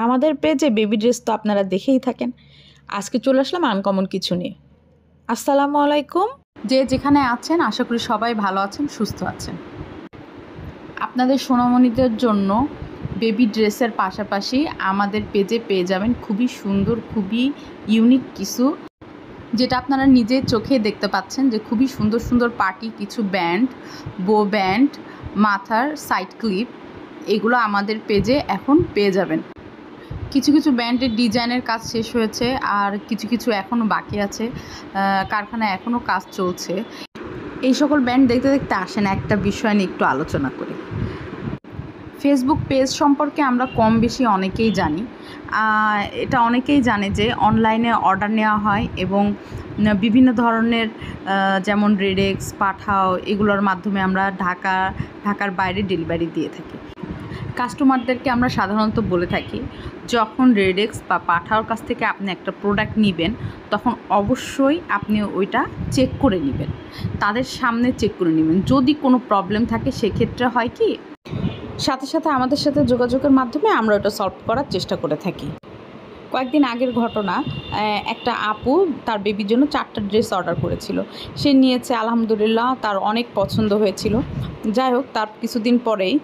আমাদের পেজে baby dress তো আপনারা দেখেই থাকেন। আজকে চলে আসলাম আনকমন কিছু নিয়ে। আসসালামু আলাইকুম। যে যেখানে আছেন আশা করি সবাই ভালো আছেন, সুস্থ আছেন। আপনাদের সোনামণিদের জন্য বেবি ড্রেসের পাশাপাশি আমাদের পেজে পেয়ে যাবেন খুবই সুন্দর, খুবই ইউনিক কিছু, যেটা আপনারা নিজে চোখে দেখতে পাচ্ছেন যে খুবই সুন্দর সুন্দর পার্টি কিছু ব্যান্ড, বো ব্যান্ড, মাথার সাইড ক্লিপ, এগুলো আমাদের পেজে এখন পেয়ে যাবেন। কিছু কিছু ব্যান্ডের ডিজাইনের কাজ শেষ হয়েছে, আর কিছু কিছু এখনও বাকি আছে, কারখানায় এখনও কাজ চলছে। এই সকল ব্যান্ড দেখতে দেখতে আসেন একটা বিষয় নিয়ে একটু আলোচনা করি। ফেসবুক পেজ সম্পর্কে আমরা কম বেশি অনেকেই জানি। এটা অনেকেই জানে যে অনলাইনে অর্ডার নেওয়া হয় এবং বিভিন্ন ধরনের যেমন রেডেক্স, পাঠাও, এগুলোর মাধ্যমে আমরা ঢাকার বাইরে ডেলিভারি দিয়ে থাকি। কাস্টমারদেরকে আমরা সাধারণত বলে থাকি, যখন রেডেক্স বা পাঠাওর কাছ থেকে আপনি একটা প্রোডাক্ট নেবেন তখন অবশ্যই আপনি ওইটা চেক করে নেবেন, তাদের সামনে চেক করে নেবেন। যদি কোনো প্রবলেম থাকে সেক্ষেত্রে হয় কি, সাথে সাথে আমাদের সাথে যোগাযোগের মাধ্যমে আমরা ওটা সলভ করার চেষ্টা করে থাকি। কয়েকদিন আগের ঘটনা, একটা আপু তার বেবির জন্য 4টা ড্রেস অর্ডার করেছিল। সে নিয়েছে, আলহামদুলিল্লাহ তার অনেক পছন্দ হয়েছিল। যাই হোক, তার কিছুদিন পরেই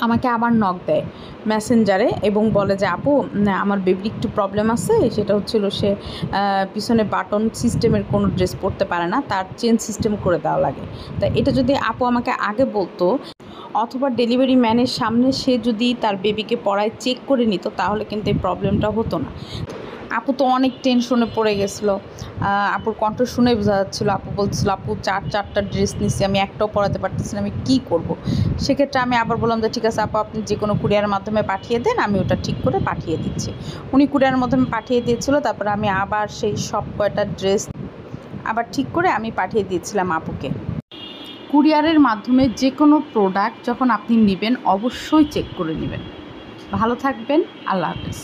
আমাকে আবার নক দেয় মেসেঞ্জারে এবং বলে যে আপু, আমার বেবির একটু প্রবলেম আছে। সেটা হচ্ছিল সে পিছনে বাটন সিস্টেমের কোনো ড্রেস পরতে পারে না, তার চেন সিস্টেম করে দেওয়া লাগে। তা এটা যদি আপু আমাকে আগে বলতো, অথবা ডেলিভারি ম্যানের সামনে সে যদি তার বেবিকে পড়ায় চেক করে নিত, তাহলে কিন্তু এই প্রবলেমটা হতো না। আপু তো অনেক টেনশনে পড়ে গেছিলো। আপুর কণ্ঠ শুনে বোঝা যাচ্ছিলো, আপু বলছিল আপু 4টা ড্রেস নিচ্ছি, আমি একটাও পরাতে পারতেছি না, আমি কী করব। সেক্ষেত্রে আমি আবার বললাম যে ঠিক আছে আপু, আপনি যে কোনো কুরিয়ারের মাধ্যমে পাঠিয়ে দেন, আমি ওটা ঠিক করে পাঠিয়ে দিচ্ছি। উনি কুরিয়ারের মাধ্যমে পাঠিয়ে দিয়েছিল। তারপরে আমি আবার সেই সব কয়টা ড্রেস আবার ঠিক করে আমি পাঠিয়ে দিয়েছিলাম আপুকে। কুরিয়ারের মাধ্যমে যে কোনো প্রোডাক্ট যখন আপনি নেবেন অবশ্যই চেক করে নেবেন। ভালো থাকবেন, আল্লাহ হাফেজ।